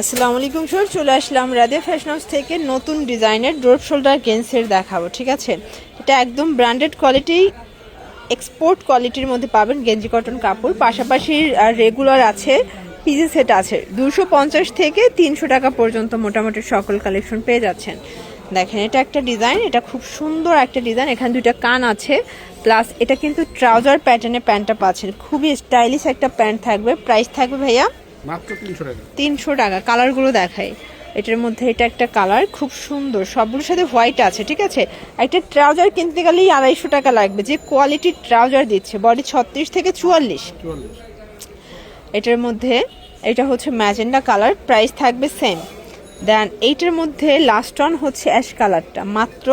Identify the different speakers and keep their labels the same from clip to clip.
Speaker 1: আসসালামু আলাইকুম স্যার, চলে আসলাম রাদিয়া ফ্যাশন হাউস থেকে নতুন ডিজাইনের ড্রপ শোল্ডার গেন্সের দেখাবো। ঠিক আছে, এটা একদম ব্র্যান্ডেড কোয়ালিটি, এক্সপোর্ট কোয়ালিটির মধ্যে পাবেন গেঞ্জি কটন কাপড়। পাশাপাশি রেগুলার আছে, পিজি সেট আছে। 250 থেকে 300 টাকা পর্যন্ত মোটামুটি সকল কালেকশন পেয়ে যাচ্ছেন। দেখেন, এটা একটা ডিজাইন, এটা খুব সুন্দর একটা ডিজাইন। এখানে দুইটা কান আছে, প্লাস এটা কিন্তু ট্রাউজার প্যাটার্নে প্যান্টটা পাচ্ছেন। খুবই স্টাইলিশ একটা প্যান্ট থাকবে। প্রাইস থাকবে ভাইয়া
Speaker 2: মাত্র 300 টাকা।
Speaker 1: 300 টাকা। কালারগুলো দেখাই, এটার মধ্যে এটা একটা কালার খুব সুন্দর, সবগুলোর সাথে হোয়াইট আছে। ঠিক আছে, একটা ট্রাউজার কিনতে গেলেই 250 টাকা লাগবে। যে কোয়ালিটির ট্রাউজার দিচ্ছে, বডি 36 থেকে 44। এটার মধ্যে এটা হচ্ছে ম্যাজেন্ডা কালার, প্রাইস থাকবে সেম। দেন এইটার মধ্যে লাস্ট অন হচ্ছে অ্যাশ কালারটা, মাত্র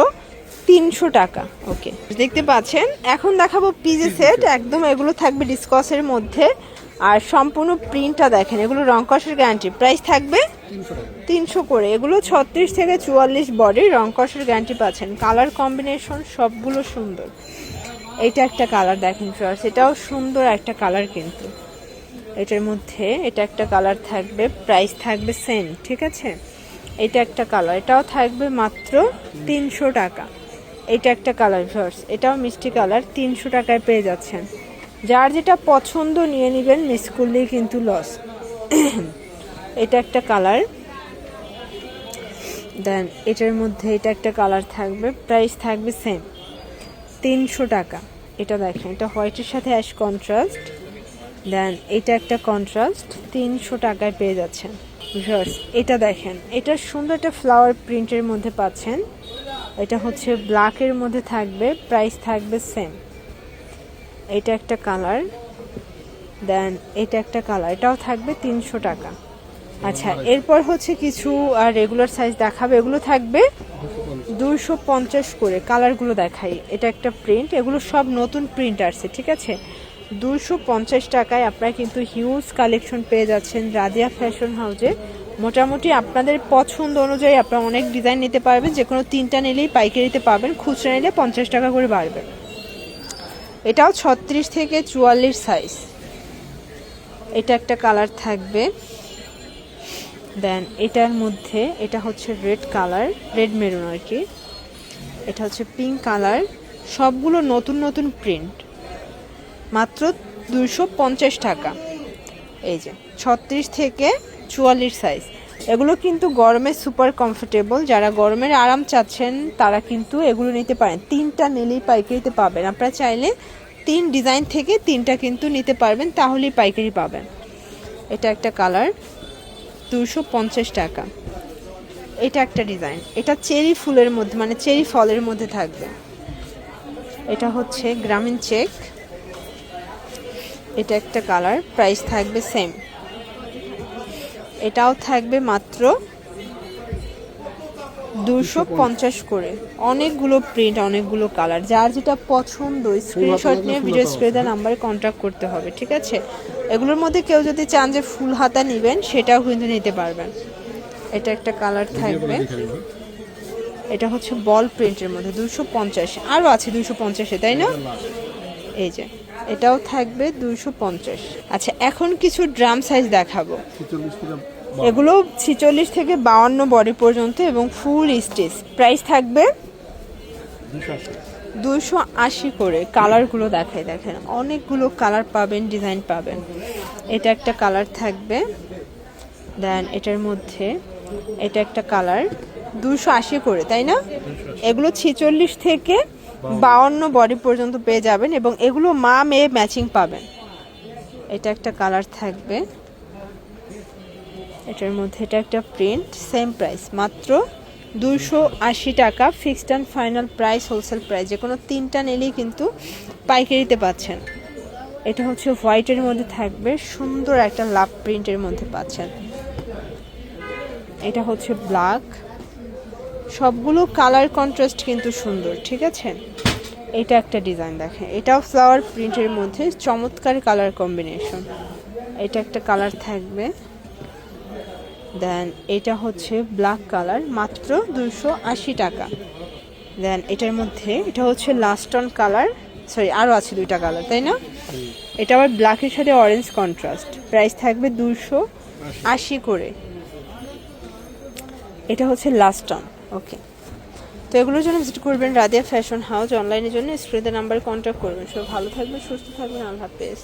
Speaker 1: 300 টাকা। ওকে, দেখতে পাচ্ছেন। এখন দেখাবো পিজি সেট, একদম এগুলো থাকবে ডিসকাসের মধ্যে। আর সম্পূর্ণ প্রিন্টটা দেখেন, এগুলো রং কষের গ্যারান্টি। প্রাইস থাকবে 300 করে। এগুলো 36 থেকে 44 বডি, রং কষের গ্যারান্টি পাচ্ছেন। কালার কম্বিনেশন সবগুলো সুন্দর। এইটা একটা কালার দেখেন ফ্রেন্ডস, এটাও সুন্দর একটা কালার। কিন্তু এটার মধ্যে এটা একটা কালার থাকবে, প্রাইস থাকবে সেম। ঠিক আছে, এটা একটা কালার, এটাও থাকবে মাত্র 300 টাকা। এটা একটা কালার ফ্রেন্ডস, এটাও মিষ্টি কালার, 300 টাকায় পেয়ে যাচ্ছেন। যার যেটা পছন্দ নিয়ে নেবেন, মিস করলেই কিন্তু লস। এটা একটা কালার। দেন এটার মধ্যে এটা একটা কালার থাকবে, প্রাইস থাকবে সেম 300 টাকা। এটা দেখেন, এটা হোয়াইটের সাথে অ্যাশ কন্ট্রাস্ট। দেন এটা একটা কন্ট্রাস্ট, 300 টাকায় পেয়ে যাচ্ছেন। এটা দেখেন, এটা সুন্দর একটা ফ্লাওয়ার প্রিন্টের মধ্যে পাচ্ছেন। এটা হচ্ছে ব্ল্যাকের মধ্যে থাকবে, প্রাইস থাকবে সেম। এটা একটা কালার। দেন এটা একটা কালার, এটাও থাকবে 300 টাকা। আচ্ছা, এরপর হচ্ছে কিছু রেগুলার সাইজ দেখাবে, এগুলো থাকবে 250 করে। কালারগুলো দেখাই, এটা একটা প্রিন্ট, এগুলো সব নতুন প্রিন্ট আসছে। ঠিক আছে, 250 টাকায় আপনারা কিন্তু হিউজ কালেকশন পেয়ে যাচ্ছেন রাদিয়া ফ্যাশন হাউসে। মোটামুটি আপনাদের পছন্দ অনুযায়ী আপনারা অনেক ডিজাইন নিতে পারবেন। যে কোনো 3টা নিলেই পাইকারিতে পাবেন, খুচরা নিলে 50 টাকা করে বাড়বে। এটাও 36 থেকে 44 সাইজ। এটা একটা কালার থাকবে। দেন এটার মধ্যে এটা হচ্ছে রেড কালার, রেড মেরুন আর কি। এটা হচ্ছে পিঙ্ক কালার। সবগুলো নতুন নতুন প্রিন্ট, মাত্র 250 টাকা। এই যে 36 থেকে 44 সাইজ। এগুলো কিন্তু গরমে সুপার কমফোর্টেবল। যারা গরমের আরাম চাচ্ছেন তারা কিন্তু এগুলো নিতে পারেন। 3টা নিলেই পাইকারিতে পাবেন। আপনারা চাইলে 3 ডিজাইন থেকে 3টা কিন্তু নিতে পারবেন, তাহলেই পাইকারি পাবেন। এটা একটা কালার, 250 টাকা। এটা একটা ডিজাইন, এটা চেরি ফুলের মধ্যে, মানে চেরি ফলের মধ্যে থাকবে। এটা হচ্ছে গ্রামীণ চেক। এটা একটা কালার, প্রাইস থাকবে সেম। এটাও থাকবে মাত্র 250 করে। অনেকগুলো প্রিন্ট, অনেকগুলো কালার। যার যেটা পছন্দ স্ক্রিনশট নিয়ে ভিডিও স্ক্রিনে নাম্বারে কন্ট্যাক্ট করতে হবে। ঠিক আছে, এগুলোর মধ্যে কেউ যদি চান যে ফুল হাতা নেবেন, সেটাও কিন্তু নিতে পারবেন। এটা একটা কালার থাকবে, এটা হচ্ছে বল প্রিন্টের মধ্যে 250। আরও আছে 250-এ, তাই না? এই যে এটাও থাকবে 250। আচ্ছা, এখন কিছু ড্রাম সাইজ দেখাবো। এগুলো 46 থেকে 52 বডি পর্যন্ত এবং ফুল স্টিচ। প্রাইস থাকবে 280 করে। কালারগুলো দেখাই, দেখেন অনেকগুলো কালার পাবেন, ডিজাইন পাবেন। এটা একটা কালার থাকবে। দেন এটার মধ্যে এটা একটা কালার, 280 করে, তাই না? এগুলো 46 থেকে 52 বডি পর্যন্ত পেয়ে যাবেন এবং এগুলো মা মেয়ে ম্যাচিং পাবেন। এটা একটা কালার থাকবে। এটার মধ্যে এটা একটা প্রিন্ট, সেম প্রাইস, মাত্র 280 টাকা। Fixed and final price, wholesale price. যে কোনো 3টা নিলেই কিন্তু পাইকারিতে পাচ্ছেন। এটা হচ্ছে হোয়াইটের মধ্যে থাকবে, সুন্দর একটা লাভ প্রিন্টের মধ্যে পাচ্ছেন। এটা হচ্ছে ব্ল্যাক। সবগুলো কালার কন্ট্রাস্ট কিন্তু সুন্দর। ঠিক আছে, এটা একটা ডিজাইন দেখেন, এটাও ফ্লাওয়ার প্রিন্টের মধ্যে চমৎকার কালার কম্বিনেশন। এটা একটা কালার থাকবে। দেন এটা হচ্ছে ব্ল্যাক কালার, মাত্র 280 টাকা। দেন এটার মধ্যে এটা হচ্ছে লাস্ট অন কালার, সরি আরও আছে 2টা কালার, তাই না? এটা আবার ব্ল্যাকের সাথে অরেঞ্জ কন্ট্রাস্ট। প্রাইস থাকবে 280 করে। এটা হচ্ছে লাস্ট অন। ওকে, তো এগুলোর জন্য ভিজিট করবেন রাদিয়া ফ্যাশন হাউস। অনলাইনের জন্য স্ক্রিনের নাম্বারে কন্ট্যাক্ট করবেন। সব ভালো থাকবেন, সুস্থ থাকবেন, আল্লাহ হাফেজ।